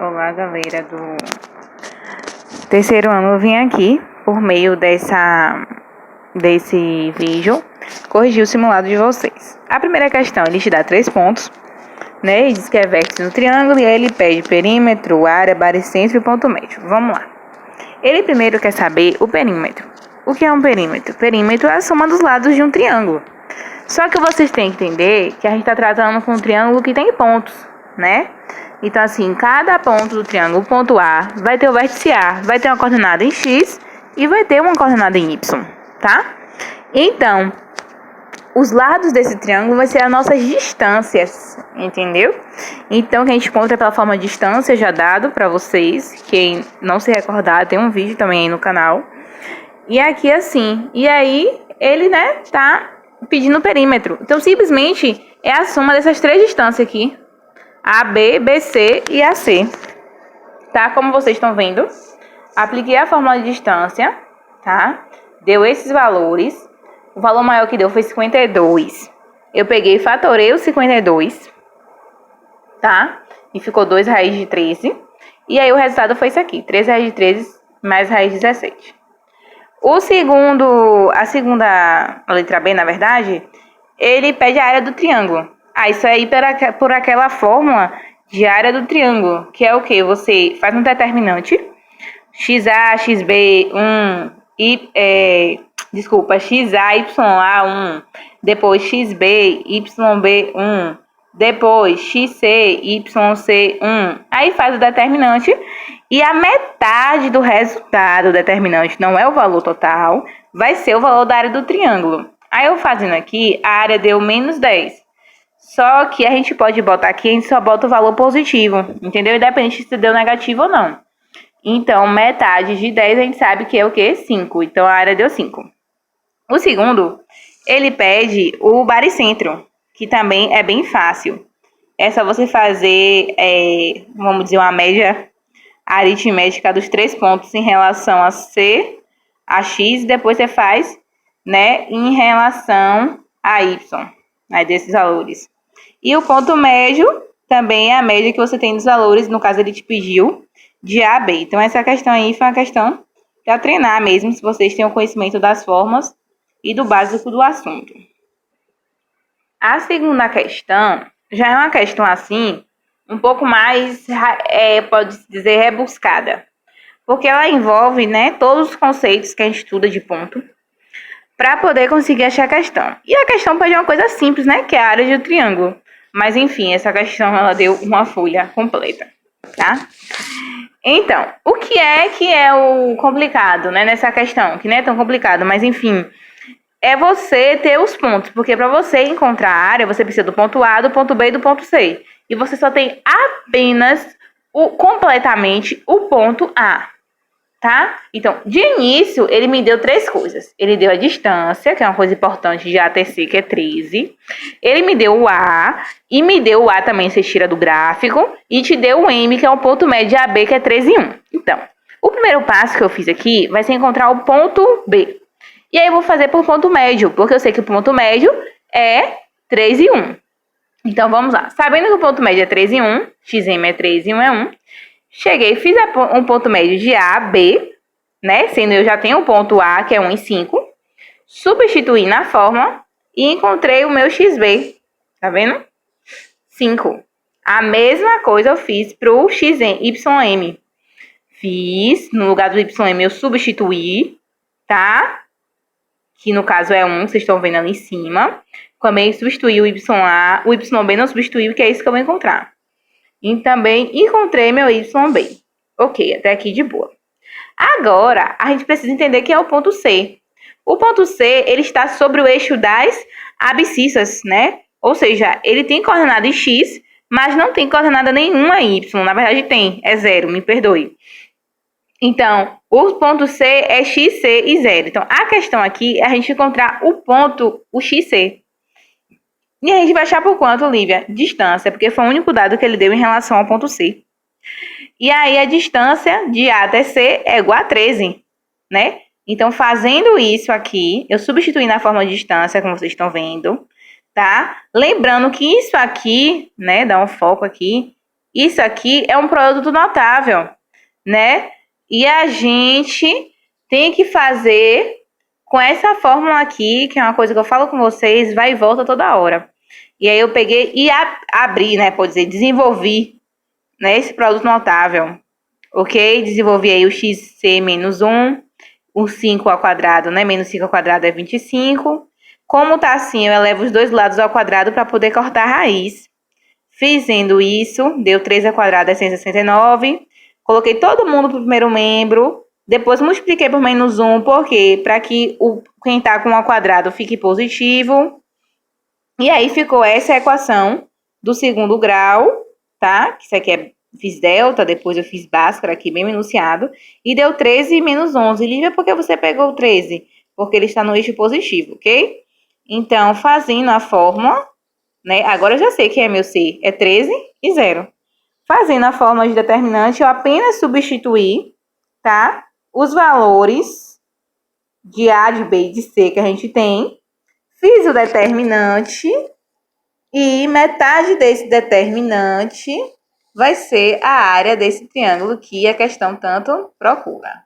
Olá, galera do terceiro ano. Eu vim aqui por meio desse vídeo corrigir o simulado de vocês. A primeira questão, ele te dá 3 pontos, né? Ele diz que é vértice no triângulo e aí ele pede perímetro, área, baricentro e ponto médio. Vamos lá. Ele primeiro quer saber o perímetro. O que é um perímetro? Perímetro é a soma dos lados de um triângulo. Só que vocês têm que entender que a gente está tratando com um triângulo que tem pontos, né? Então, assim, cada ponto do triângulo, o ponto A, vai ter o vértice A, vai ter uma coordenada em X e vai ter uma coordenada em Y, tá? Então, os lados desse triângulo vão ser as nossas distâncias, entendeu? Então, que a gente encontra pela forma de distância já dado para vocês. Quem não se recordar, tem um vídeo também aí no canal. E aqui assim, e aí ele, né, tá pedindo o perímetro. Então, simplesmente é a soma dessas 3 distâncias aqui. AB, BC e AC. Tá? Como vocês estão vendo, apliquei a fórmula de distância, tá? Deu esses valores. O valor maior que deu foi 52. Eu peguei e fatorei o 52, tá? E ficou 2 raiz de 13. E aí o resultado foi isso aqui, 3 raiz de 13 mais raiz de 17. A segunda letra B, na verdade, ele pede a área do triângulo. Isso aí por aquela fórmula de área do triângulo, que é o que? Você faz um determinante, XA, XB, XA, YA, 1, depois XB, YB, 1, depois XC, YC, 1. Aí faz o determinante e a metade do resultado do determinante, não é o valor total, vai ser o valor da área do triângulo. Aí eu fazendo aqui, a área deu menos 10. Só que a gente pode botar aqui, a gente só bota o valor positivo, entendeu? Independente se deu negativo ou não. Então, metade de 10 a gente sabe que é o quê? 5. Então, a área deu 5. O segundo, ele pede o baricentro, que também é bem fácil. É só você fazer, vamos dizer, uma média aritmética dos 3 pontos em relação a C, a X, e depois você faz, né, em relação a Y, aí desses valores. E o ponto médio também é a média que você tem dos valores, no caso ele te pediu, de A a B. Então, essa questão aí foi uma questão para treinar mesmo, se vocês têm o conhecimento das formas e do básico do assunto. A segunda questão já é uma questão assim, um pouco mais, pode-se dizer, rebuscada. Porque ela envolve, né, todos os conceitos que a gente estuda de ponto, para poder conseguir achar a questão. E a questão pode ser uma coisa simples, né, que é a área do triângulo. Mas, enfim, essa questão, ela deu uma folha completa, tá? Então, o que é o complicado, né, nessa questão? Que não é tão complicado, mas, enfim, é você ter os pontos. Porque para você encontrar a área, você precisa do ponto A, do ponto B e do ponto C. E você só tem apenas, completamente, o ponto A. Tá? Então, de início, ele me deu 3 coisas. Ele deu a distância, que é uma coisa importante de A até C, que é 13. Ele me deu o A, e me deu o A também, você tira do gráfico, e te deu o M, que é o ponto médio de AB, que é 13 e 1. Então, o primeiro passo que eu fiz aqui vai ser encontrar o ponto B. E aí eu vou fazer por ponto médio, porque eu sei que o ponto médio é 3 e 1. Então, vamos lá. Sabendo que o ponto médio é 3 e 1, XM é 3 e 1 é 1, cheguei, fiz um ponto médio de A, B, né? Sendo eu já tenho o ponto A, que é 1 e 5. Substituí na fórmula e encontrei o meu XB. Tá vendo? 5. A mesma coisa eu fiz pro YM. Fiz, no lugar do YM eu substituí, tá? Que no caso é 1, vocês estão vendo ali em cima. Também substituí o YA, o YB não substituiu, que é isso que eu vou encontrar. E também encontrei meu YB. Ok, até aqui de boa. Agora, a gente precisa entender que é o ponto C. O ponto C, ele está sobre o eixo das abscissas, né? Ou seja, ele tem coordenada em X, mas não tem coordenada nenhuma em Y. Na verdade tem, é 0, me perdoe. Então, o ponto C é XC e 0. Então, a questão aqui é a gente encontrar o XC. E a gente vai achar por quanto, Lívia? Distância, porque foi o único dado que ele deu em relação ao ponto C. E aí, a distância de A até C é igual a 13, né? Então, fazendo isso aqui, eu substituí na forma de distância, como vocês estão vendo, tá? Lembrando que isso aqui, né, dá um foco aqui, isso aqui é um produto notável, né? E a gente tem que fazer com essa fórmula aqui, que é uma coisa que eu falo com vocês, vai e volta toda hora. E aí eu peguei e abri, né, pode dizer, desenvolvi, né, esse produto notável. Ok? Desenvolvi aí o xc menos 1, o 5 ao quadrado, né? Menos 5 ao quadrado é 25. Como tá assim, eu elevo os dois lados ao quadrado para poder cortar a raiz. Fazendo isso, deu 3 ao quadrado é 169. Coloquei todo mundo pro primeiro membro. Depois multipliquei por menos 1, porque para que quem tá com ao quadrado fique positivo. E aí ficou essa equação do segundo grau, tá? Que isso aqui fiz delta, depois eu fiz Bhaskara aqui bem enunciado. E deu 13 menos 11. Lívia, por que você pegou o 13? Porque ele está no eixo positivo, ok? Então, fazendo a fórmula, né? Agora eu já sei que é meu C, é 13 e 0. Fazendo a fórmula de determinante, eu apenas substituí, tá? Os valores de A, de B e de C que a gente tem. Fiz o determinante e metade desse determinante vai ser a área desse triângulo que a questão tanto procura.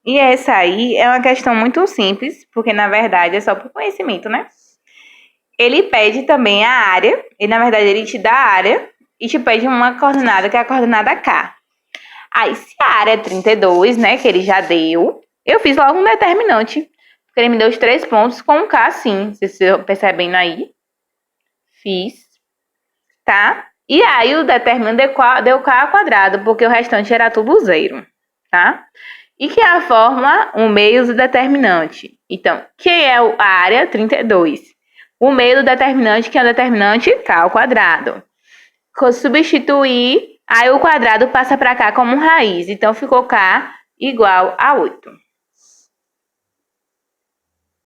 E essa aí é uma questão muito simples, porque na verdade é só por conhecimento, né? Ele pede também a área, e na verdade ele te dá a área e te pede uma coordenada que é a coordenada K. Aí se a área é 32, né, que ele já deu, eu fiz logo um determinante, porque ele me deu os 3 pontos com um K sim, vocês percebem aí? Fiz, tá? E aí o determinante deu K ao quadrado, porque o restante era tudo 0, tá? E que é a fórmula, o meio do determinante. Então, que é a área? 32. O meio do determinante, que é o determinante K ao quadrado. Substituir, aí o quadrado passa para cá como raiz. Então, ficou K igual a 8.